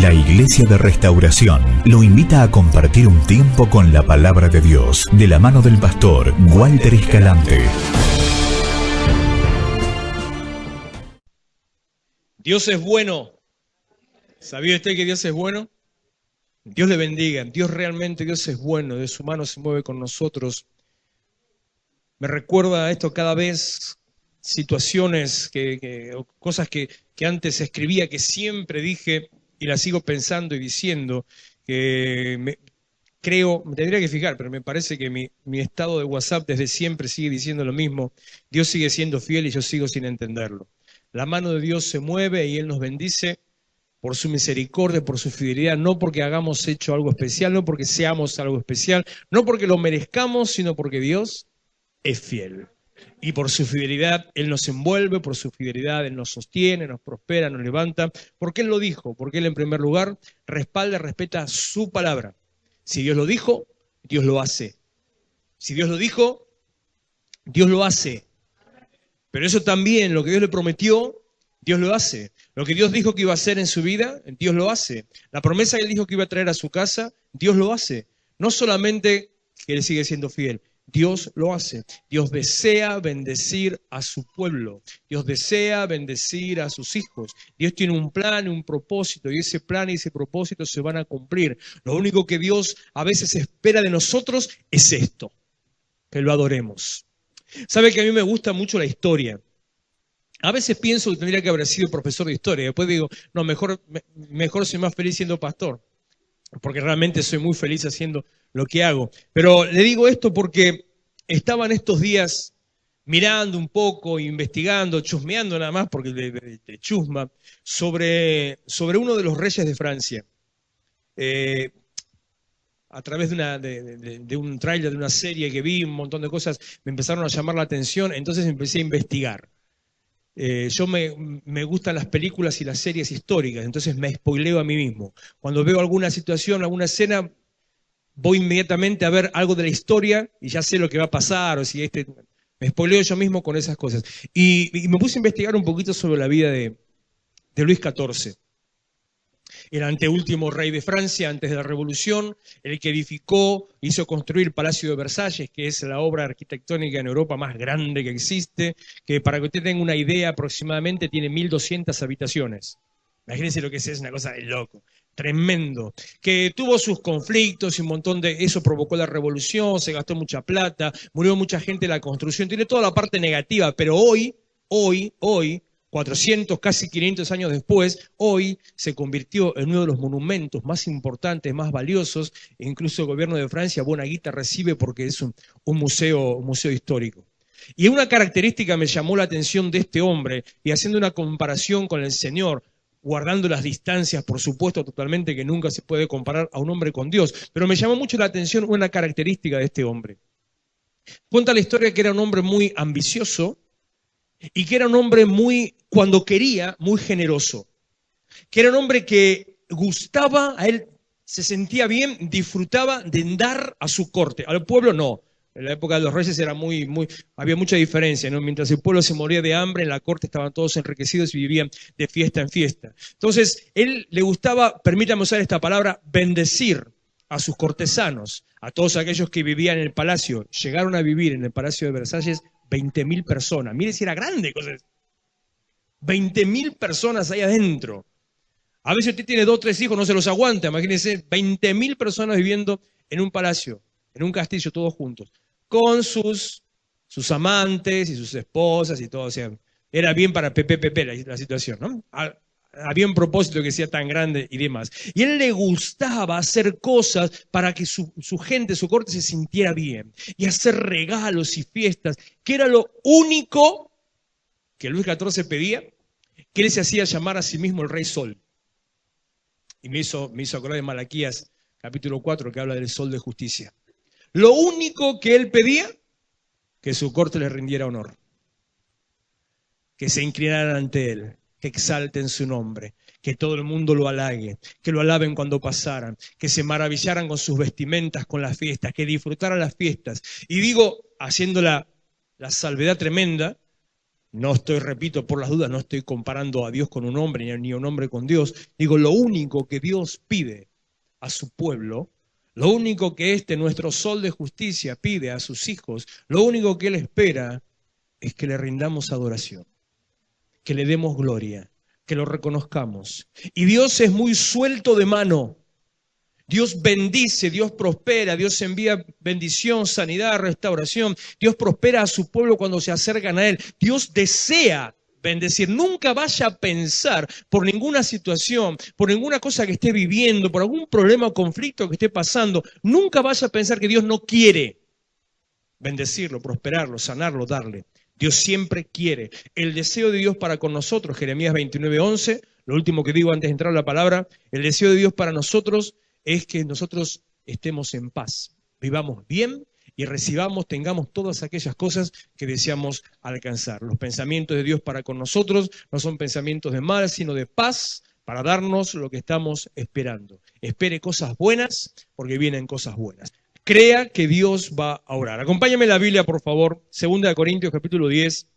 La Iglesia de Restauración lo invita a compartir un tiempo con la Palabra de Dios, de la mano del pastor Walter Escalante. Dios es bueno. ¿Sabía usted que Dios es bueno? Dios le bendiga. Dios es bueno. De su mano se mueve con nosotros. Me recuerda esto cada vez, situaciones, o cosas que antes escribía, que siempre dije y las sigo pensando y diciendo, que me tendría que fijar, pero me parece que mi estado de WhatsApp desde siempre sigue diciendo lo mismo. Dios sigue siendo fiel y yo sigo sin entenderlo. La mano de Dios se mueve y Él nos bendice por su misericordia, por su fidelidad, no porque hagamos hecho algo especial, no porque seamos algo especial, no porque lo merezcamos, sino porque Dios es fiel. Y por su fidelidad Él nos envuelve, por su fidelidad Él nos sostiene, nos prospera, nos levanta, porque Él lo dijo, porque Él en primer lugar respalda, respeta su palabra. Si Dios lo dijo, Dios lo hace. Si Dios lo dijo, Dios lo hace. Pero eso también, lo que Dios le prometió, Dios lo hace. Lo que Dios dijo que iba a hacer en su vida, Dios lo hace. La promesa que Él dijo que iba a traer a su casa, Dios lo hace. No solamente que Él sigue siendo fiel, Dios lo hace. Dios desea bendecir a su pueblo. Dios desea bendecir a sus hijos. Dios tiene un plan y un propósito, y ese plan y ese propósito se van a cumplir. Lo único que Dios a veces espera de nosotros es esto, que lo adoremos. Sabe que a mí me gusta mucho la historia. A veces pienso que tendría que haber sido profesor de historia. Después digo, no, mejor soy más feliz siendo pastor, porque realmente soy muy feliz haciendo lo que hago. Pero le digo esto porque estaba en estos días mirando un poco, investigando, chusmeando nada más, porque de chusma, sobre uno de los reyes de Francia. A través de un tráiler, de una serie que vi, un montón de cosas me empezaron a llamar la atención, entonces empecé a investigar. Yo me gustan las películas y las series históricas, entonces me spoileo a mí mismo. Cuando veo alguna situación, alguna escena, voy inmediatamente a ver algo de la historia y ya sé lo que va a pasar, o si me spoileo yo mismo con esas cosas. Y me puse a investigar un poquito sobre la vida de Luis XIV. El anteúltimo rey de Francia antes de la Revolución, el que edificó, hizo construir el Palacio de Versalles, que es la obra arquitectónica en Europa más grande que existe, que para que usted tenga una idea aproximadamente tiene 1.200 habitaciones. Imagínense lo que es una cosa de loco, tremendo, que tuvo sus conflictos y un montón de eso provocó la revolución, se gastó mucha plata, murió mucha gente en la construcción, tiene toda la parte negativa, pero hoy, 400, casi 500 años después, hoy se convirtió en uno de los monumentos más importantes, más valiosos, e incluso el gobierno de Francia buena guita recibe porque es un museo histórico. Y una característica me llamó la atención de este hombre, y haciendo una comparación con el Señor, guardando las distancias, por supuesto, totalmente, que nunca se puede comparar a un hombre con Dios, pero me llamó mucho la atención una característica de este hombre. Cuenta la historia que era un hombre muy ambicioso, y que era un hombre cuando quería, muy generoso. Que era un hombre que gustaba, a él se sentía bien, disfrutaba de dar a su corte. Al pueblo no. En la época de los reyes era había mucha diferencia, ¿no? Mientras el pueblo se moría de hambre, en la corte estaban todos enriquecidos y vivían de fiesta en fiesta. Entonces, él le gustaba, permítame usar esta palabra, bendecir a sus cortesanos, a todos aquellos que vivían en el palacio. Llegaron a vivir en el Palacio de Versalles 20.000 personas. Mire si era grande. 20.000 personas ahí adentro. A veces usted tiene 2 o 3 hijos, no se los aguanta. Imagínense, 20.000 personas viviendo en un palacio, en un castillo, todos juntos, con sus amantes y sus esposas y todo. O sea, era bien para Pepe la situación, ¿no? Había un propósito que sea tan grande y demás. Y a él le gustaba hacer cosas para que su gente, su corte se sintiera bien. Y hacer regalos y fiestas, que era lo único que Luis XIV pedía, que él se hacía llamar a sí mismo el Rey Sol. Y me hizo acordar de Malaquías, capítulo 4, que habla del sol de justicia. Lo único que él pedía, que su corte le rindiera honor. Que se inclinaran ante él. Que exalten su nombre, que todo el mundo lo halague, que lo alaben cuando pasaran, que se maravillaran con sus vestimentas, con las fiestas, que disfrutaran las fiestas. Y digo, haciendo la salvedad tremenda, No estoy, repito, por las dudas, no estoy comparando a Dios con un hombre ni a un hombre con Dios. Digo, lo único que Dios pide a su pueblo, lo único que nuestro sol de justicia, pide a sus hijos, lo único que Él espera es que le rindamos adoración, que le demos gloria, que lo reconozcamos. Y Dios es muy suelto de mano. Dios bendice, Dios prospera, Dios envía bendición, sanidad, restauración. Dios prospera a su pueblo cuando se acercan a Él. Dios desea bendecir. Nunca vaya a pensar por ninguna situación, por ninguna cosa que esté viviendo, por algún problema o conflicto que esté pasando. Nunca vaya a pensar que Dios no quiere bendecirlo, prosperarlo, sanarlo, darle. Dios siempre quiere. El deseo de Dios para con nosotros, Jeremías 29:11, lo último que digo antes de entrar a la palabra, el deseo de Dios para nosotros es que nosotros estemos en paz, vivamos bien y recibamos, tengamos todas aquellas cosas que deseamos alcanzar. Los pensamientos de Dios para con nosotros no son pensamientos de mal, sino de paz, para darnos lo que estamos esperando. Espere cosas buenas, porque vienen cosas buenas. Crea que Dios va a orar. Acompáñame en la Biblia, por favor, 2 Corintios capítulo 10.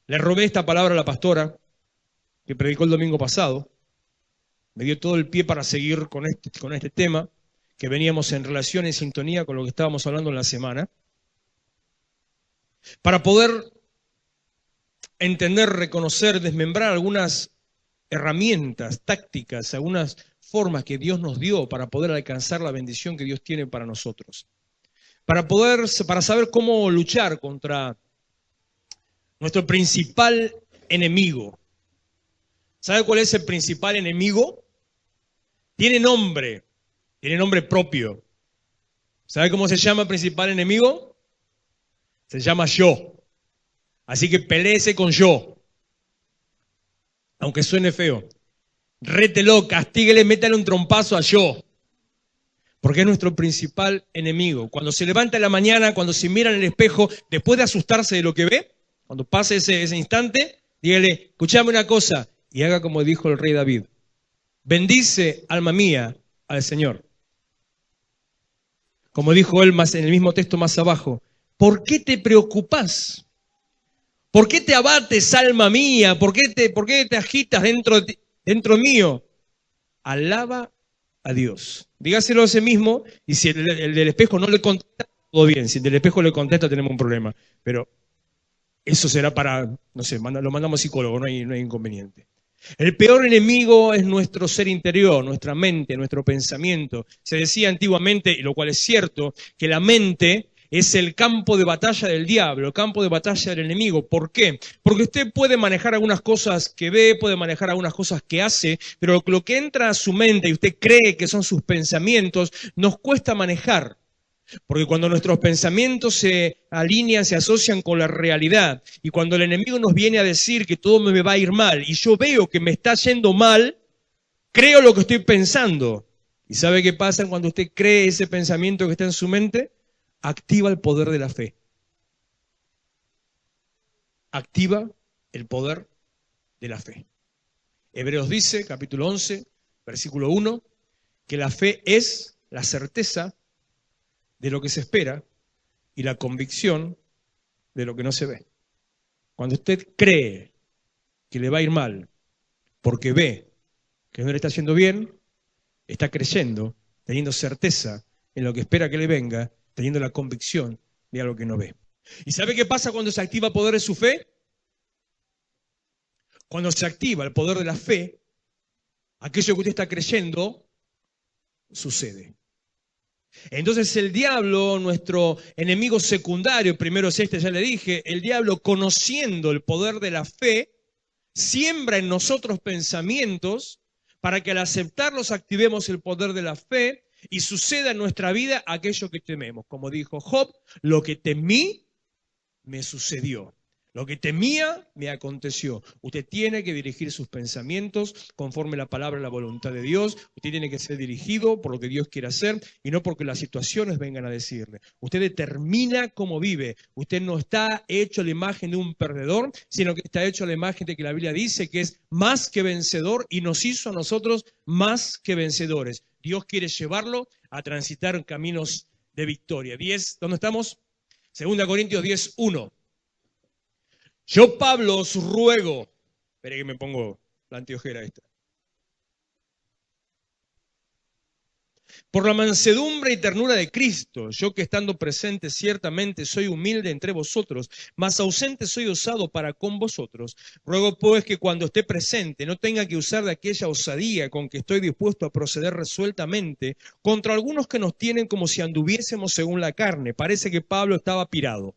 Le robé esta palabra a la pastora que predicó el domingo pasado. Me dio todo el pie para seguir con este tema, que veníamos en relación, en sintonía con lo que estábamos hablando en la semana, para poder entender, reconocer, desmembrar algunas herramientas, tácticas, algunas formas que Dios nos dio para poder alcanzar la bendición que Dios tiene para nosotros. Para saber cómo luchar contra nuestro principal enemigo. ¿Sabe cuál es el principal enemigo? Tiene nombre propio. ¿Sabe cómo se llama el principal enemigo? Se llama yo. Así que peléese con yo. Aunque suene feo. Rételo, castíguele, métale un trompazo a yo. Porque es nuestro principal enemigo. Cuando se levanta en la mañana, cuando se mira en el espejo, después de asustarse de lo que ve, cuando pase ese instante, dígale, escuchame una cosa, y haga como dijo el rey David. Bendice, alma mía, al Señor. Como dijo él en el mismo texto más abajo, ¿por qué te preocupas? ¿Por qué te abates, alma mía? ¿Por qué te agitas dentro mío? Alaba a Dios. Dígaselo a ese mismo, y si el del espejo no le contesta, todo bien. Si el del espejo le contesta, tenemos un problema. Pero eso será para, no sé, lo mandamos psicólogo, no hay inconveniente. El peor enemigo es nuestro ser interior, nuestra mente, nuestro pensamiento. Se decía antiguamente, y lo cual es cierto, que la mente es el campo de batalla del diablo, el campo de batalla del enemigo. ¿Por qué? Porque usted puede manejar algunas cosas que ve, puede manejar algunas cosas que hace, pero lo que entra a su mente y usted cree que son sus pensamientos, nos cuesta manejar. Porque cuando nuestros pensamientos se alinean, se asocian con la realidad, y cuando el enemigo nos viene a decir que todo me va a ir mal, y yo veo que me está yendo mal, creo lo que estoy pensando. ¿Y sabe qué pasa cuando usted cree ese pensamiento que está en su mente? Activa el poder de la fe. Activa el poder de la fe. Hebreos dice, capítulo 11, versículo 1, que la fe es la certeza de lo que se espera y la convicción de lo que no se ve. Cuando usted cree que le va a ir mal porque ve que no le está haciendo bien, está creyendo, teniendo certeza en lo que espera que le venga, teniendo la convicción de algo que no ve. ¿Y sabe qué pasa cuando se activa el poder de su fe? Cuando se activa el poder de la fe, aquello que usted está creyendo sucede. Entonces el diablo, nuestro enemigo secundario, primero es ya le dije, el diablo, conociendo el poder de la fe, siembra en nosotros pensamientos para que al aceptarlos activemos el poder de la fe y suceda en nuestra vida aquello que tememos. Como dijo Job, lo que temí me sucedió. Lo que temía me aconteció. Usted tiene que dirigir sus pensamientos conforme la palabra y la voluntad de Dios. Usted tiene que ser dirigido por lo que Dios quiere hacer y no porque las situaciones vengan a decirle. Usted determina cómo vive. Usted no está hecho a la imagen de un perdedor, sino que está hecho a la imagen de que la Biblia dice que es más que vencedor y nos hizo a nosotros más que vencedores. Dios quiere llevarlo a transitar caminos de victoria. 10, ¿dónde estamos? 2 Corintios 10:1. Yo, Pablo, os ruego. Espera que me pongo la anteojera esta. Por la mansedumbre y ternura de Cristo, yo que estando presente ciertamente soy humilde entre vosotros, mas ausente soy osado para con vosotros. Ruego pues que cuando esté presente no tenga que usar de aquella osadía con que estoy dispuesto a proceder resueltamente contra algunos que nos tienen como si anduviésemos según la carne. Parece que Pablo estaba pirado.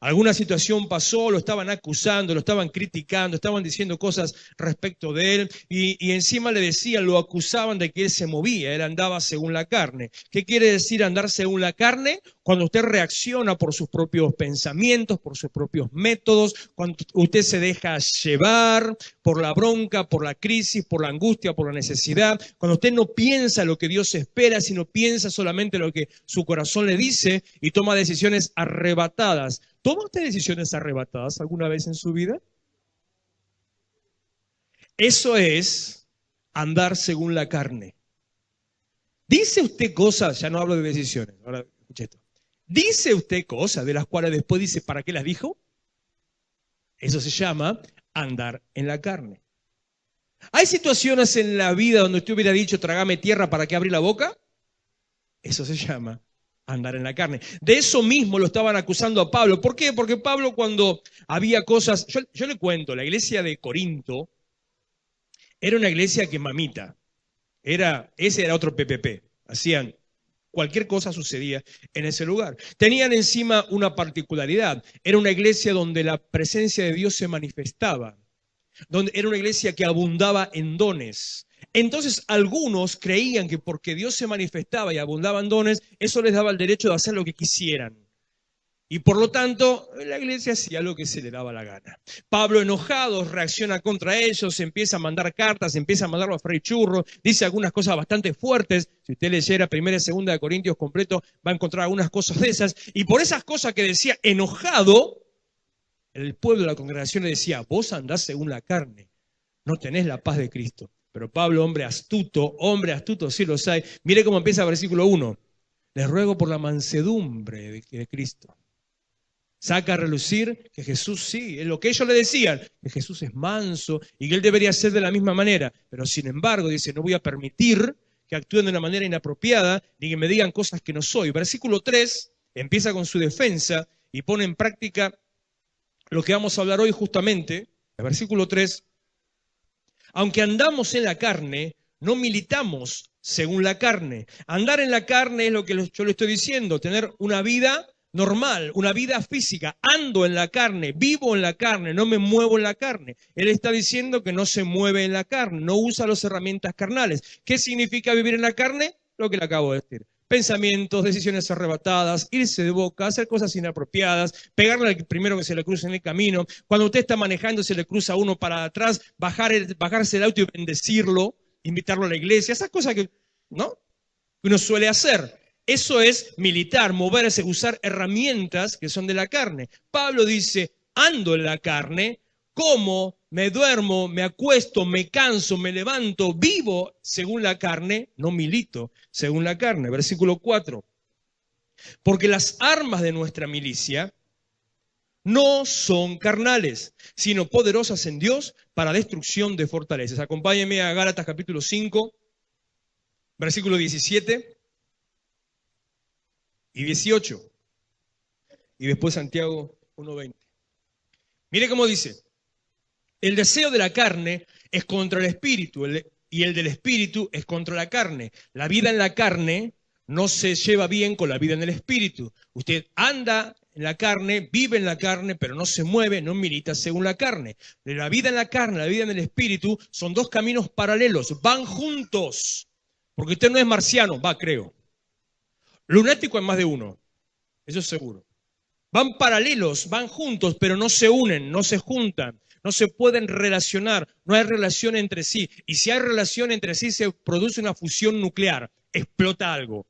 Alguna situación pasó, lo estaban acusando, lo estaban criticando, estaban diciendo cosas respecto de él y encima le decían, lo acusaban de que él se movía, él andaba según la carne. ¿Qué quiere decir andar según la carne? Cuando usted reacciona por sus propios pensamientos, por sus propios métodos, cuando usted se deja llevar por la bronca, por la crisis, por la angustia, por la necesidad, cuando usted no piensa lo que Dios espera, sino piensa solamente lo que su corazón le dice y toma decisiones arrebatadas. ¿Toma usted decisiones arrebatadas alguna vez en su vida? Eso es andar según la carne. Dice usted cosas, ya no hablo de decisiones, ahora escuche esto. Dice usted cosas de las cuales después dice, ¿para qué las dijo? Eso se llama andar en la carne. ¿Hay situaciones en la vida donde usted hubiera dicho, trágame tierra, ¿para qué abrir la boca? Eso se llama andar en la carne. De eso mismo lo estaban acusando a Pablo. ¿Por qué? Porque Pablo cuando había cosas... Yo le cuento, la iglesia de Corinto era una iglesia que mamita. Ese era otro PPP. Hacían cualquier cosa sucedía en ese lugar. Tenían encima una particularidad. Era una iglesia donde la presencia de Dios se manifestaba. Era una iglesia que abundaba en dones. Entonces algunos creían que porque Dios se manifestaba y abundaba en dones, eso les daba el derecho de hacer lo que quisieran. Y por lo tanto, la iglesia hacía lo que se le daba la gana. Pablo, enojado, reacciona contra ellos, empieza a mandar cartas, empieza a mandarlo a freír churros, dice algunas cosas bastante fuertes. Si usted leyera 1 y 2 de Corintios completo, va a encontrar algunas cosas de esas. Y por esas cosas que decía enojado, el pueblo de la congregación le decía, vos andás según la carne, no tenés la paz de Cristo. Pero Pablo, hombre astuto, sí lo sabe. Mire cómo empieza el versículo 1. Les ruego por la mansedumbre de Cristo. Saca a relucir que Jesús sí, es lo que ellos le decían, que Jesús es manso y que él debería ser de la misma manera. Pero sin embargo, dice, no voy a permitir que actúen de una manera inapropiada ni que me digan cosas que no soy. Versículo 3 empieza con su defensa y pone en práctica lo que vamos a hablar hoy justamente. El versículo 3. Aunque andamos en la carne, no militamos según la carne. Andar en la carne es lo que yo le estoy diciendo, tener una vida normal, una vida física. Ando en la carne, vivo en la carne, no me muevo en la carne. Él está diciendo que no se mueve en la carne, no usa las herramientas carnales. ¿Qué significa vivir en la carne? Lo que le acabo de decir. Pensamientos, decisiones arrebatadas, irse de boca, hacer cosas inapropiadas, pegarle al primero que se le cruce en el camino. Cuando usted está manejando y se le cruza uno para atrás, bajarse el auto y bendecirlo, invitarlo a la iglesia, esas cosas que uno suele hacer. Eso es militar, moverse, usar herramientas que son de la carne. Pablo dice, ando en la carne, como, me duermo, me acuesto, me canso, me levanto, vivo según la carne, no milito según la carne. Versículo 4. Porque las armas de nuestra milicia no son carnales, sino poderosas en Dios para destrucción de fortalezas. Acompáñenme a Gálatas capítulo 5, versículo 17 y 18. Y después Santiago 1:20. Mire cómo dice. El deseo de la carne es contra el espíritu y el del espíritu es contra la carne. La vida en la carne no se lleva bien con la vida en el espíritu. Usted anda en la carne, vive en la carne, pero no se mueve, no milita según la carne. La vida en la carne, la vida en el espíritu son dos caminos paralelos, van juntos. Porque usted no es marciano, creo. Lunático es más de uno, eso es seguro. Van paralelos, van juntos, pero no se unen, no se juntan. No se pueden relacionar, no hay relación entre sí. Y si hay relación entre sí, se produce una fusión nuclear, explota algo.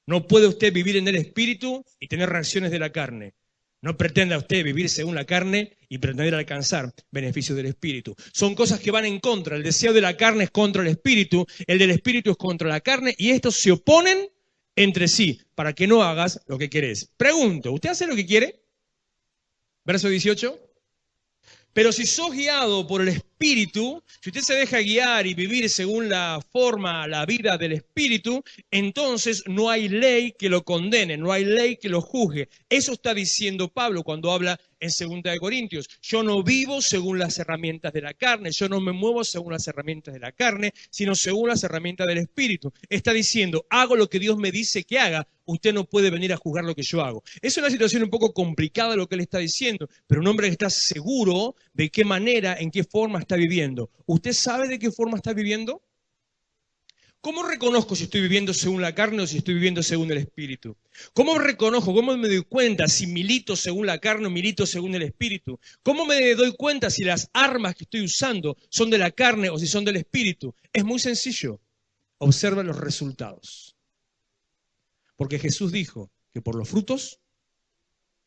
No puede usted vivir en el espíritu y tener reacciones de la carne. No pretenda usted vivir según la carne y pretender alcanzar beneficios del espíritu. Son cosas que van en contra. El deseo de la carne es contra el espíritu, el del espíritu es contra la carne y estos se oponen entre sí para que no hagas lo que querés. Pregunto, ¿usted hace lo que quiere? Verso 18. Pero si sos guiado por el Espíritu, si usted se deja guiar y vivir según la forma, la vida del Espíritu, entonces no hay ley que lo condene, no hay ley que lo juzgue. Eso está diciendo Pablo cuando habla en 2 de Corintios. Yo no vivo según las herramientas de la carne, yo no me muevo según las herramientas de la carne, sino según las herramientas del Espíritu. Está diciendo, hago lo que Dios me dice que haga, usted no puede venir a juzgar lo que yo hago. Es una situación un poco complicada lo que él está diciendo, pero un hombre que está seguro de qué manera, en qué forma está viviendo. ¿Usted sabe de qué forma está viviendo? ¿Cómo reconozco si estoy viviendo según la carne o si estoy viviendo según el Espíritu? ¿Cómo reconozco, cómo me doy cuenta si milito según la carne o milito según el Espíritu? ¿Cómo me doy cuenta si las armas que estoy usando son de la carne o si son del Espíritu? Es muy sencillo. Observa los resultados. Porque Jesús dijo que por los frutos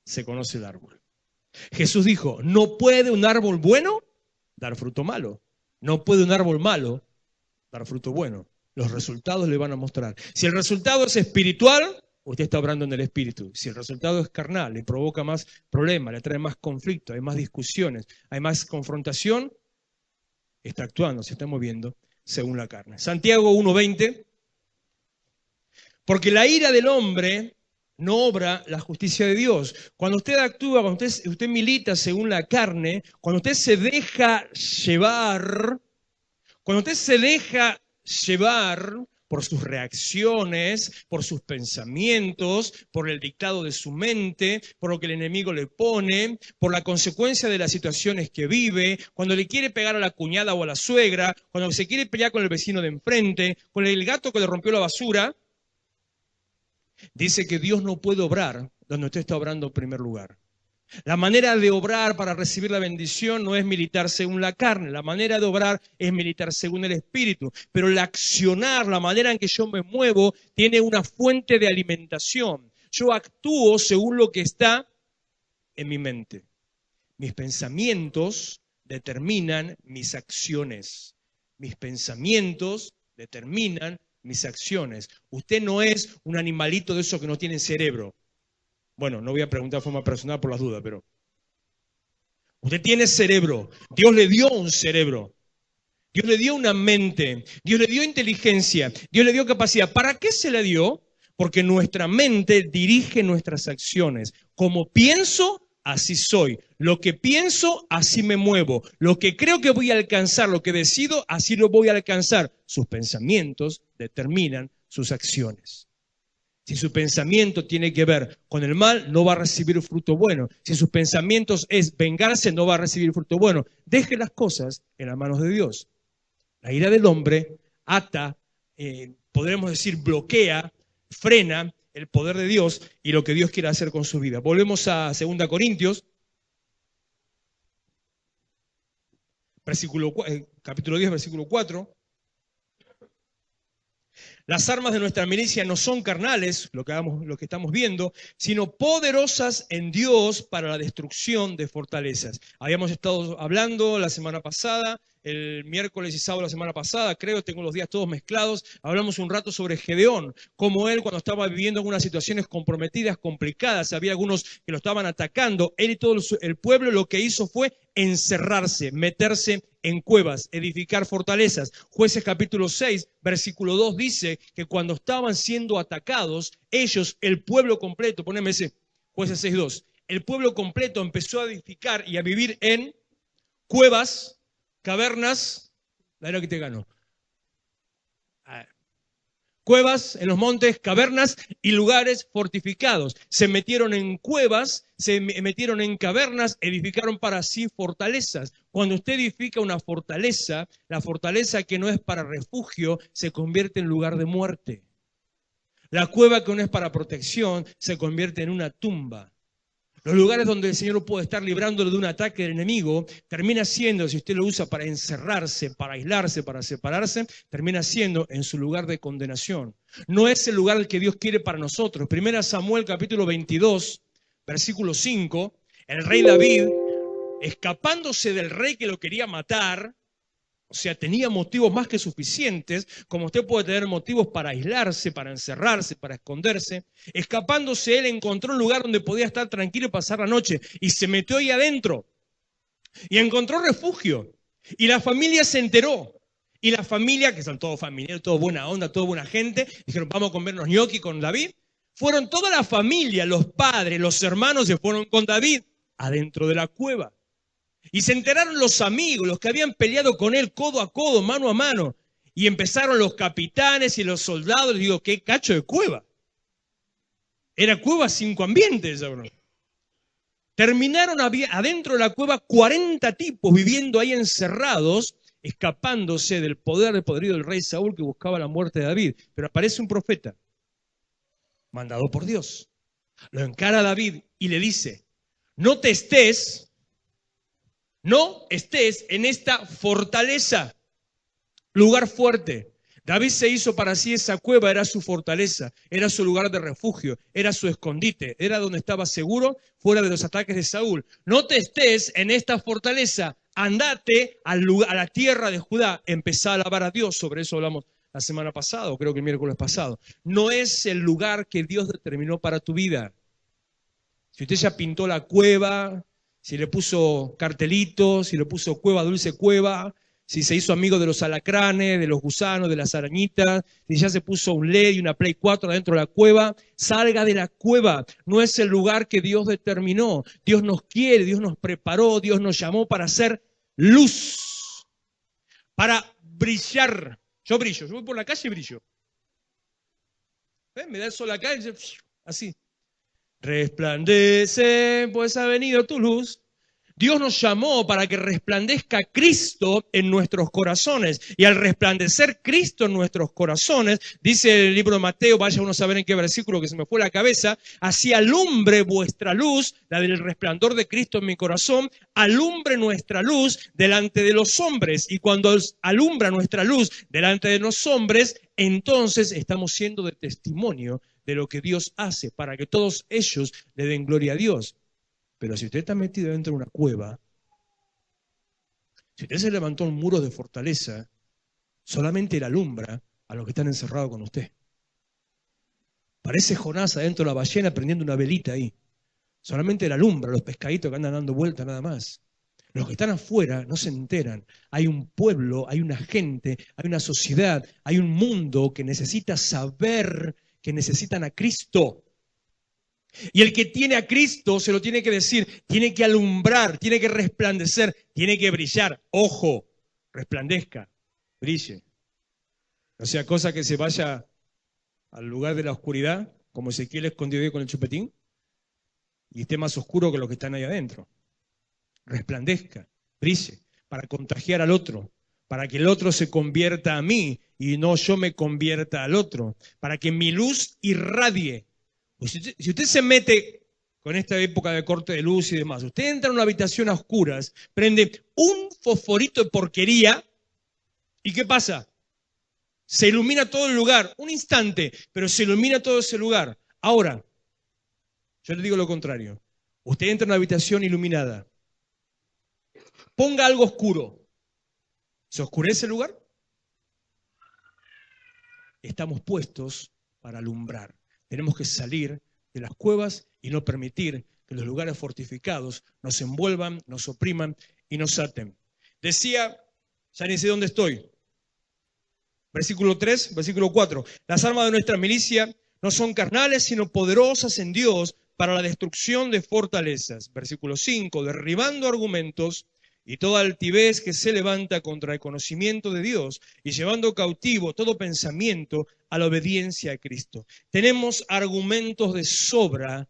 se conoce el árbol. Jesús dijo, no puede un árbol bueno dar fruto malo. No puede un árbol malo dar fruto bueno. Los resultados le van a mostrar. Si el resultado es espiritual, usted está obrando en el espíritu. Si el resultado es carnal, le provoca más problemas, le trae más conflicto, hay más discusiones, hay más confrontación, está actuando, se está moviendo según la carne. Santiago 1:20. Porque la ira del hombre no obra la justicia de Dios. Cuando usted actúa, cuando usted milita según la carne, cuando usted se deja llevar, por sus reacciones, por sus pensamientos, por el dictado de su mente, por lo que el enemigo le pone, por la consecuencia de las situaciones que vive, cuando le quiere pegar a la cuñada o a la suegra, cuando se quiere pelear con el vecino de enfrente, con el gato que le rompió la basura, dice que Dios no puede obrar donde usted está obrando en primer lugar. La manera de obrar para recibir la bendición no es militar según la carne, la manera de obrar es militar según el Espíritu. Pero el accionar, la manera en que yo me muevo, tiene una fuente de alimentación. Yo actúo según lo que está en mi mente. Mis pensamientos determinan mis acciones. Mis pensamientos determinan mis acciones. Usted no es un animalito de esos que no tienen cerebro. Bueno, no voy a preguntar de forma personal por las dudas, pero usted tiene cerebro. Dios le dio un cerebro. Dios le dio una mente. Dios le dio inteligencia. Dios le dio capacidad. ¿Para qué se le dio? Porque nuestra mente dirige nuestras acciones. Como pienso, así soy. Lo que pienso, así me muevo. Lo que creo que voy a alcanzar, lo que decido, así lo voy a alcanzar. Sus pensamientos determinan sus acciones. Si su pensamiento tiene que ver con el mal, no va a recibir fruto bueno. Si sus pensamientos es vengarse, no va a recibir fruto bueno. Deje las cosas en las manos de Dios. La ira del hombre ata, podremos decir bloquea, frena el poder de Dios y lo que Dios quiere hacer con su vida. Volvemos a 2 Corintios, capítulo 10, versículo 4. Las armas de nuestra milicia no son carnales, lo que estamos viendo, sino poderosas en Dios para la destrucción de fortalezas. Habíamos estado hablando la semana pasada, el miércoles y sábado de la semana pasada, creo, tengo los días todos mezclados, hablamos un rato sobre Gedeón, cómo él cuando estaba viviendo algunas situaciones comprometidas, complicadas, había algunos que lo estaban atacando, él y todo el pueblo lo que hizo fue encerrarse, meterse en cuevas, edificar fortalezas. Jueces capítulo 6, versículo 2 dice que cuando estaban siendo atacados, ellos, el pueblo completo, poneme ese, Jueces 6:2, el pueblo completo empezó a edificar y a vivir en cuevas, cavernas, la era que te ganó. Cuevas en los montes, cavernas y lugares fortificados. Se metieron en cuevas, se metieron en cavernas, edificaron para sí fortalezas. Cuando usted edifica una fortaleza, la fortaleza que no es para refugio se convierte en lugar de muerte. La cueva que no es para protección se convierte en una tumba. Los lugares donde el Señor puede estar librándolo de un ataque del enemigo, termina siendo, si usted lo usa para encerrarse, para aislarse, para separarse, termina siendo en su lugar de condenación. No es el lugar que Dios quiere para nosotros. 1 Samuel capítulo 22, versículo 5, el rey David, escapándose del rey que lo quería matar, O sea, tenía motivos más que suficientes, como usted puede tener motivos para aislarse, para encerrarse, para esconderse. Escapándose, él encontró un lugar donde podía estar tranquilo y pasar la noche. Y se metió ahí adentro. Y encontró refugio. Y la familia se enteró. Y la familia, que son todos familiares, toda buena onda, toda buena gente, dijeron, vamos a comernos ñoqui con David. Fueron toda la familia, los padres, los hermanos, se fueron con David adentro de la cueva. Y se enteraron los amigos, los que habían peleado con él codo a codo, mano a mano. Y empezaron los capitanes y los soldados. Les digo, ¿qué cacho de cueva? Era cueva 5 ambientes, ¿no? Terminaron adentro de la cueva 40 tipos viviendo ahí encerrados, escapándose del poderío del rey Saúl que buscaba la muerte de David. Pero aparece un profeta, mandado por Dios. Lo encara a David y le dice, no estés en esta fortaleza, lugar fuerte. David se hizo para sí esa cueva, era su fortaleza, era su lugar de refugio, era su escondite, era donde estaba seguro fuera de los ataques de Saúl. No te estés en esta fortaleza, andate a la tierra de Judá, empezá a alabar a Dios. Sobre eso hablamos la semana pasada, o creo que el miércoles pasado. No es el lugar que Dios determinó para tu vida. Si usted ya pintó la cueva, si le puso cartelitos, si le puso cueva, dulce cueva, si se hizo amigo de los alacranes, de los gusanos, de las arañitas, si ya se puso un LED y una Play 4 adentro de la cueva, salga de la cueva. No es el lugar que Dios determinó. Dios nos quiere, Dios nos preparó, Dios nos llamó para hacer luz, para brillar. Yo brillo, yo voy por la calle y brillo. Me da el sol acá y yo, así. Resplandece, pues ha venido tu luz. Dios nos llamó para que resplandezca Cristo en nuestros corazones. Y al resplandecer Cristo en nuestros corazones, dice el libro de Mateo, vaya uno a saber en qué versículo que se me fue la cabeza, así alumbre vuestra luz, la del resplandor de Cristo en mi corazón, alumbre nuestra luz delante de los hombres. Y cuando alumbra nuestra luz delante de los hombres, entonces estamos siendo de testimonio de lo que Dios hace, para que todos ellos le den gloria a Dios. Pero si usted está metido dentro de una cueva, si usted se levantó un muro de fortaleza, solamente le alumbra a los que están encerrados con usted. Parece Jonás adentro de la ballena prendiendo una velita ahí. Solamente le alumbra a los pescaditos que andan dando vuelta nada más. Los que están afuera no se enteran. Hay un pueblo, hay una gente, hay una sociedad, hay un mundo que necesita saber que necesitan a Cristo. Y el que tiene a Cristo se lo tiene que decir, tiene que alumbrar, tiene que resplandecer, tiene que brillar. Ojo, resplandezca, brille. No sea cosa que se vaya al lugar de la oscuridad, como Ezequiel escondido ahí con el chupetín, y esté más oscuro que los que están ahí adentro. Resplandezca, brille, para contagiar al otro, para que el otro se convierta a mí y no yo me convierta al otro, para que mi luz irradie. Pues si usted se mete con esta época de corte de luz y demás, usted entra en una habitación a oscuras, prende un fosforito de porquería, ¿y qué pasa? Se ilumina todo el lugar, un instante, pero se ilumina todo ese lugar. Ahora, yo le digo lo contrario. Usted entra en una habitación iluminada, ponga algo oscuro, ¿se oscurece el lugar? Estamos puestos para alumbrar. Tenemos que salir de las cuevas y no permitir que los lugares fortificados nos envuelvan, nos opriman y nos aten. Decía, ya ni sé dónde estoy, versículo 3, versículo 4, las armas de nuestra milicia no son carnales, sino poderosas en Dios para la destrucción de fortalezas. Versículo 5, derribando argumentos y toda altivez que se levanta contra el conocimiento de Dios y llevando cautivo todo pensamiento a la obediencia a Cristo. Tenemos argumentos de sobra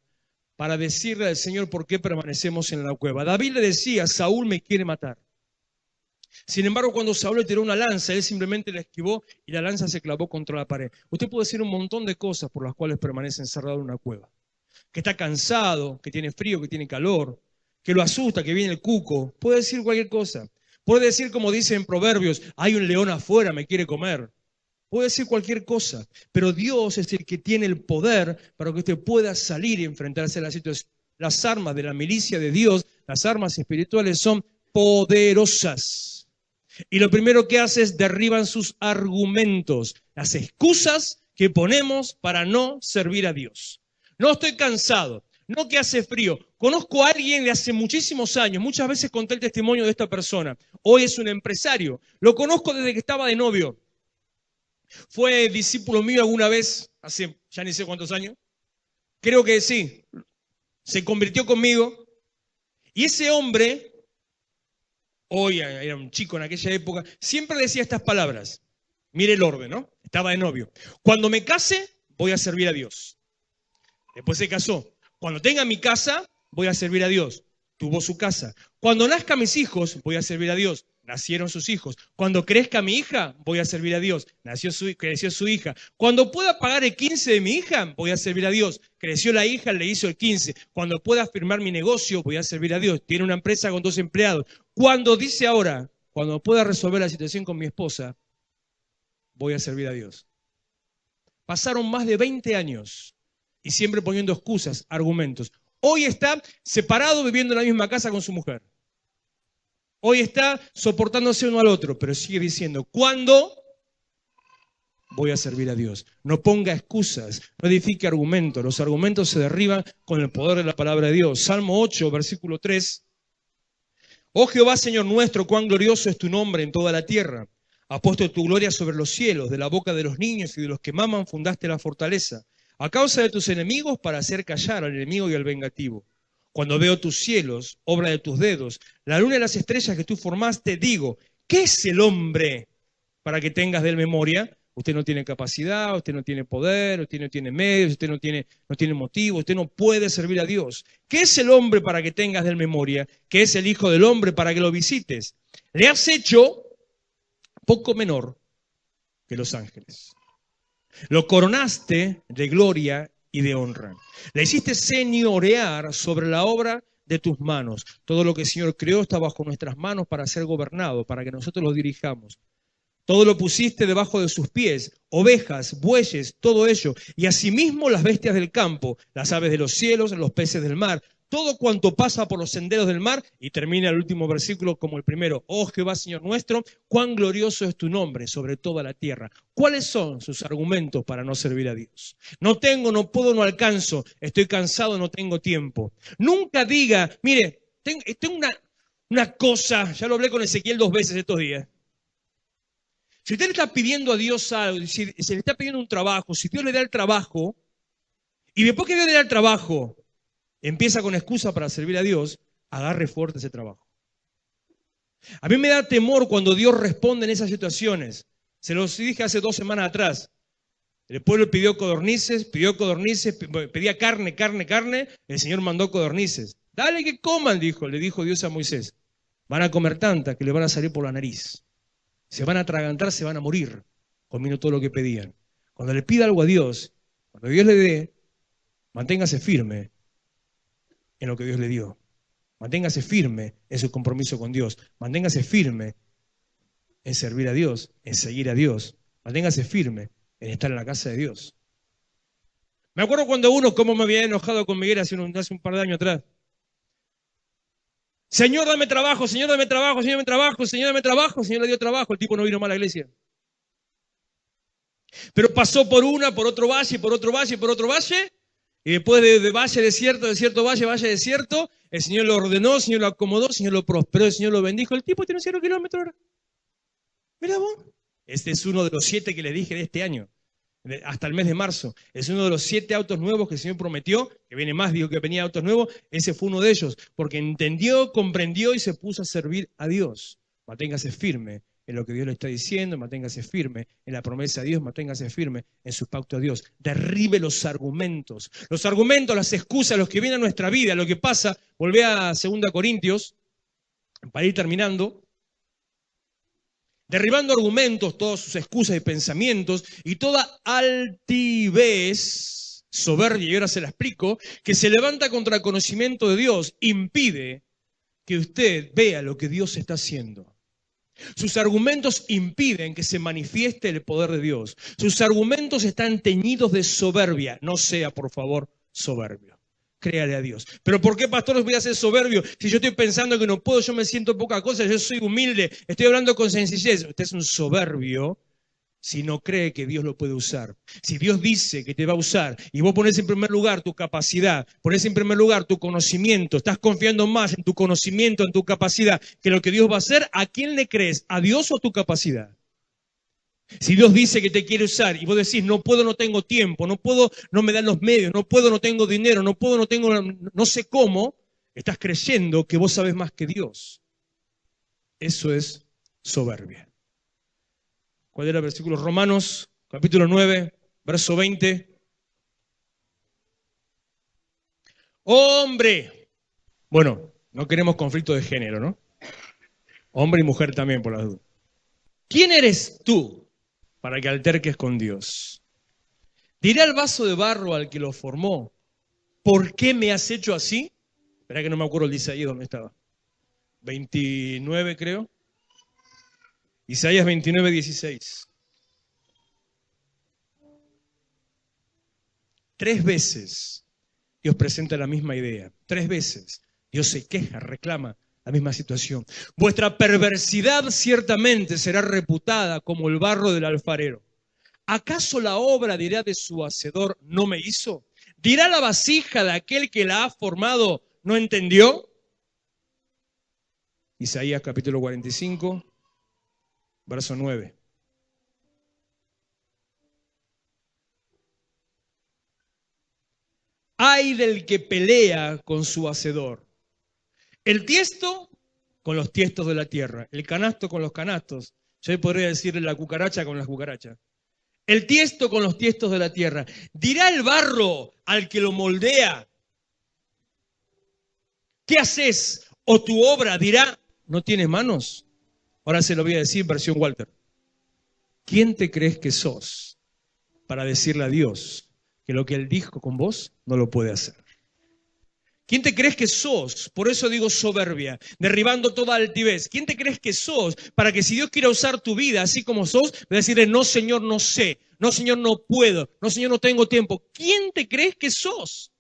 para decirle al Señor por qué permanecemos en la cueva. David le decía, Saúl me quiere matar. Sin embargo, cuando Saúl le tiró una lanza, él simplemente la esquivó y la lanza se clavó contra la pared. Usted puede decir un montón de cosas por las cuales permanece encerrado en una cueva. Que está cansado, que tiene frío, que tiene calor, que lo asusta, que viene el cuco. Puede decir cualquier cosa. Puede decir, como dice en Proverbios, hay un león afuera, me quiere comer. Puede decir cualquier cosa, pero Dios es el que tiene el poder para que usted pueda salir y enfrentarse a la situación. Las armas de la milicia de Dios, las armas espirituales son poderosas. Y lo primero que hace es derriban sus argumentos, las excusas que ponemos para no servir a Dios. No estoy cansado, no que hace frío. Conozco a alguien de hace muchísimos años, muchas veces conté el testimonio de esta persona. Hoy es un empresario, lo conozco desde que estaba de novio. Fue discípulo mío alguna vez, hace ya ni sé cuántos años. Creo que sí, se convirtió conmigo. Y ese hombre, hoy era un chico en aquella época, siempre decía estas palabras. Mire el orden, ¿no? Estaba de novio. Cuando me case, voy a servir a Dios. Después se casó. Cuando tenga mi casa, voy a servir a Dios. Tuvo su casa. Cuando nazca mis hijos, voy a servir a Dios. Nacieron sus hijos. Cuando crezca mi hija, voy a servir a Dios. Creció su hija. Cuando pueda pagar el 15 de mi hija, voy a servir a Dios. Creció la hija, le hizo el 15. Cuando pueda firmar mi negocio, voy a servir a Dios. Tiene una empresa con 2 empleados. Cuando dice ahora, cuando pueda resolver la situación con mi esposa, voy a servir a Dios. Pasaron más de 20 años y siempre poniendo excusas, argumentos. Hoy está separado viviendo en la misma casa con su mujer. Hoy está soportándose uno al otro, pero sigue diciendo, ¿cuándo voy a servir a Dios? No ponga excusas, no edifique argumentos. Los argumentos se derriban con el poder de la palabra de Dios. Salmo 8, versículo 3. Oh Jehová, Señor nuestro, cuán glorioso es tu nombre en toda la tierra. Has puesto tu gloria sobre los cielos, de la boca de los niños y de los que maman fundaste la fortaleza. A causa de tus enemigos para hacer callar al enemigo y al vengativo. Cuando veo tus cielos, obra de tus dedos, la luna y las estrellas que tú formaste, digo, ¿qué es el hombre para que tengas de él memoria? Usted no tiene capacidad, usted no tiene poder, usted no tiene medios, usted no tiene motivo, usted no puede servir a Dios. ¿Qué es el hombre para que tengas de él memoria? ¿Qué es el hijo del hombre para que lo visites? Le has hecho poco menor que los ángeles. Lo coronaste de gloria y de honra. Le hiciste señorear sobre la obra de tus manos. Todo lo que el Señor creó está bajo nuestras manos para ser gobernado, para que nosotros lo dirijamos. Todo lo pusiste debajo de sus pies, ovejas, bueyes, todo ello. Y asimismo las bestias del campo, las aves de los cielos, los peces del mar. Todo cuanto pasa por los senderos del mar, y termina el último versículo como el primero. Oh Jehová, Señor nuestro, cuán glorioso es tu nombre sobre toda la tierra. ¿Cuáles son sus argumentos para no servir a Dios? No tengo, no puedo, no alcanzo, estoy cansado, no tengo tiempo. Nunca diga, mire, tengo una cosa, ya lo hablé con Ezequiel 2 veces estos días. Si usted le está pidiendo a Dios algo, si le está pidiendo un trabajo, si Dios le da el trabajo, y después que Dios le da el trabajo, empieza con excusa para servir a Dios, agarre fuerte ese trabajo. A mí me da temor cuando Dios responde en esas situaciones. Se los dije hace 2 semanas atrás. El pueblo pidió codornices, pedía carne, el Señor mandó codornices. Dale que coman, le dijo Dios a Moisés. Van a comer tanta que le van a salir por la nariz. Se van a atragantar, se van a morir, comiendo todo lo que pedían. Cuando le pida algo a Dios, cuando Dios le dé, manténgase firme en lo que Dios le dio. Manténgase firme en su compromiso con Dios. Manténgase firme en servir a Dios, en seguir a Dios. Manténgase firme en estar en la casa de Dios. Me acuerdo cuando cómo me había enojado con Miguel hace un par de años atrás. Señor, dame trabajo, Señor, dame trabajo, Señor, dame trabajo, Señor, dame trabajo. El Señor le dio trabajo, el tipo no vino más a la iglesia. Pero pasó por otro valle, por otro valle, por otro valle. Y después de valle, desierto, desierto, valle, desierto, el Señor lo ordenó, el Señor lo acomodó, el Señor lo prosperó, el Señor lo bendijo. El tipo tiene 0 kilómetros ahora. Mira vos. Este es uno de los 7 que les dije de este año, hasta el mes de marzo. Es uno de los 7 autos nuevos que el Señor prometió, que viene más, dijo que venía autos nuevos. Ese fue uno de ellos, porque entendió, comprendió y se puso a servir a Dios. Manténgase firme en lo que Dios le está diciendo, manténgase firme en la promesa de Dios, manténgase firme en sus pactos a Dios. Derribe los argumentos, las excusas, los que vienen a nuestra vida, lo que pasa. Volvé a 2 Corintios, para ir terminando. Derribando argumentos, todas sus excusas y pensamientos, y toda altivez, soberbia, y ahora se la explico, que se levanta contra el conocimiento de Dios, impide que usted vea lo que Dios está haciendo. Sus argumentos impiden que se manifieste el poder de Dios. Sus argumentos están teñidos de soberbia. No sea, por favor, soberbio. créale a Dios. ¿Pero por qué, pastor, voy a ser soberbio? Si yo estoy pensando que no puedo, yo me siento poca cosa, yo soy humilde, estoy hablando con sencillez. Usted es un soberbio si no cree que Dios lo puede usar. Si Dios dice que te va a usar y vos pones en primer lugar tu capacidad, pones en primer lugar tu conocimiento, estás confiando más en tu conocimiento, en tu capacidad, que lo que Dios va a hacer, ¿a quién le crees? ¿A Dios o a tu capacidad? Si Dios dice que te quiere usar y vos decís, no puedo, no tengo tiempo, no puedo, no me dan los medios, no puedo, no tengo dinero, no puedo, no tengo, no sé cómo, estás creyendo que vos sabés más que Dios. Eso es soberbia. ¿Cuál era el versículo? Romanos, capítulo 9, verso 20. ¡Hombre! Bueno, no queremos conflicto de género, ¿no? Hombre y mujer también, por las dudas. ¿Quién eres tú para que alterques con Dios? Dirá el vaso de barro al que lo formó, ¿por qué me has hecho así? Espera que no me acuerdo el Isaías dónde estaba. 29 creo. Isaías 29, 16. 3 veces Dios presenta la misma idea. 3 veces Dios se queja, reclama la misma situación. Vuestra perversidad ciertamente será reputada como el barro del alfarero. ¿Acaso la obra, dirá de su hacedor, no me hizo? ¿Dirá la vasija de aquel que la ha formado, no entendió? Isaías capítulo 45, verso 9. Ay del que pelea con su hacedor. El tiesto con los tiestos de la tierra, el canasto con los canastos. Yo podría decir la cucaracha con las cucarachas. El tiesto con los tiestos de la tierra. Dirá el barro al que lo moldea, ¿qué haces? O tu obra dirá, ¿no tienes manos? Ahora se lo voy a decir versión Walter. ¿Quién te crees que sos para decirle a Dios que lo que Él dijo con vos no lo puede hacer? ¿Quién te crees que sos? Por eso digo soberbia, derribando toda altivez. ¿Quién te crees que sos para que si Dios quiera usar tu vida así como sos, decirle, no Señor, no sé, no Señor, no puedo, no Señor, no tengo tiempo? ¿Quién te crees que sos?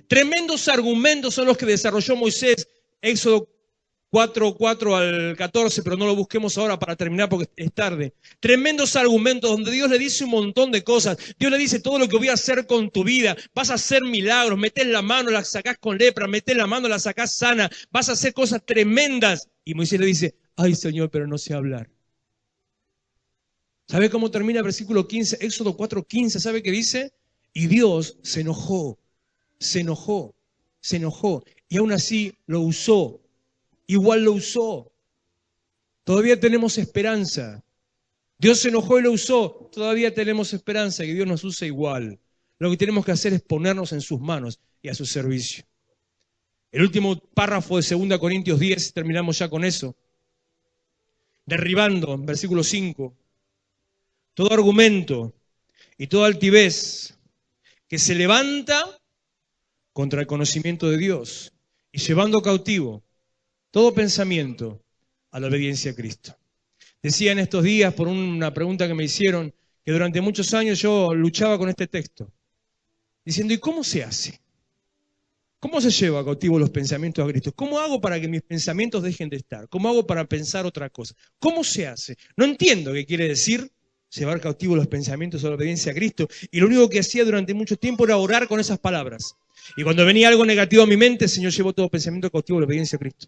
Tremendos argumentos son los que desarrolló Moisés, Éxodo 4 al 14, pero no lo busquemos ahora para terminar porque es tarde. Tremendos argumentos donde Dios le dice un montón de cosas. Dios le dice todo lo que voy a hacer con tu vida. Vas a hacer milagros, metés la mano, la sacás con lepra, metés la mano, la sacás sana. Vas a hacer cosas tremendas. Y Moisés le dice, ay Señor, pero no sé hablar. ¿Sabe cómo termina el versículo 15? Éxodo 4:15, ¿sabe qué dice? Y Dios se enojó. Y aún así lo usó. Igual lo usó. Todavía tenemos esperanza. Dios se enojó y lo usó. Todavía tenemos esperanza que Dios nos use igual. Lo que tenemos que hacer es ponernos en sus manos y a su servicio. El último párrafo de 2 Corintios 10, terminamos ya con eso. Derribando, en versículo 5, todo argumento y toda altivez que se levanta contra el conocimiento de Dios y llevando cautivo todo pensamiento a la obediencia a Cristo. Decía en estos días, por una pregunta que me hicieron, que durante muchos años yo luchaba con este texto, diciendo, ¿y cómo se hace? ¿Cómo se lleva cautivo los pensamientos a Cristo? ¿Cómo hago para que mis pensamientos dejen de estar? ¿Cómo hago para pensar otra cosa? ¿Cómo se hace? No entiendo qué quiere decir llevar cautivo los pensamientos a la obediencia a Cristo. Y lo único que hacía durante mucho tiempo era orar con esas palabras. Y cuando venía algo negativo a mi mente, el Señor llevó todo pensamiento cautivo a la obediencia a Cristo.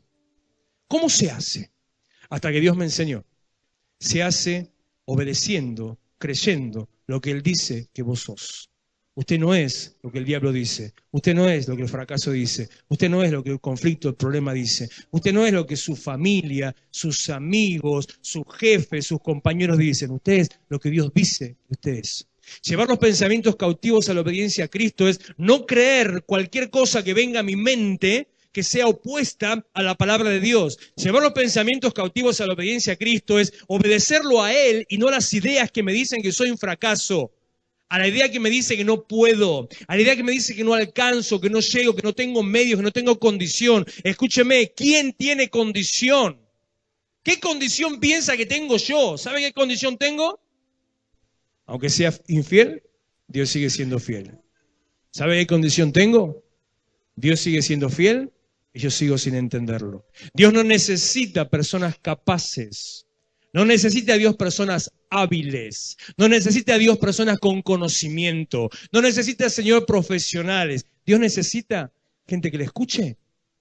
¿Cómo se hace? Hasta que Dios me enseñó. Se hace obedeciendo, creyendo lo que Él dice que vos sos. Usted no es lo que el diablo dice. Usted no es lo que el fracaso dice. Usted no es lo que el conflicto, el problema dice. Usted no es lo que su familia, sus amigos, su jefe, sus compañeros dicen. Usted es lo que Dios dice que usted es. Llevar los pensamientos cautivos a la obediencia a Cristo es no creer cualquier cosa que venga a mi mente que sea opuesta a la palabra de Dios. Llevar los pensamientos cautivos a la obediencia a Cristo es obedecerlo a Él y no a las ideas que me dicen que soy un fracaso, a la idea que me dice que no puedo, a la idea que me dice que no alcanzo, que no llego, que no tengo medios, que no tengo condición. Escúcheme, ¿quién tiene condición? ¿Qué condición piensa que tengo yo? ¿Sabe qué condición tengo? Aunque sea infiel, Dios sigue siendo fiel. ¿Sabe qué condición tengo? Dios sigue siendo fiel y yo sigo sin entenderlo. Dios no necesita personas capaces. No necesita a Dios personas hábiles. No necesita a Dios personas con conocimiento. No necesita, Señor, profesionales. Dios necesita gente que le escuche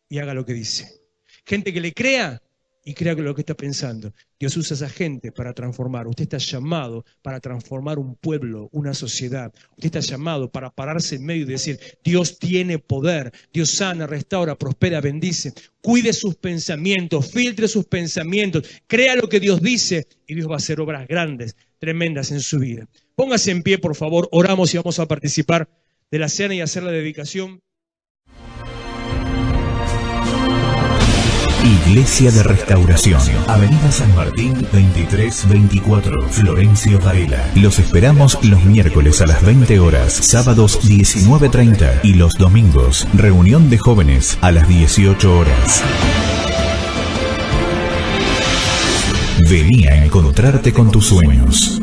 y haga lo que dice. Gente que le crea y crea lo que está pensando. Dios usa a esa gente para transformar. Usted está llamado para transformar un pueblo, una sociedad. Usted está llamado para pararse en medio y decir, Dios tiene poder. Dios sana, restaura, prospera, bendice. Cuide sus pensamientos, filtre sus pensamientos. Crea lo que Dios dice y Dios va a hacer obras grandes, tremendas en su vida. Póngase en pie, por favor. Oramos y vamos a participar de la cena y hacer la dedicación. Iglesia de Restauración, Avenida San Martín 2324, Florencio Varela. Los esperamos los miércoles a las 20 horas, sábados 19:30 y los domingos, reunión de jóvenes a las 18 horas. Vení a encontrarte con tus sueños.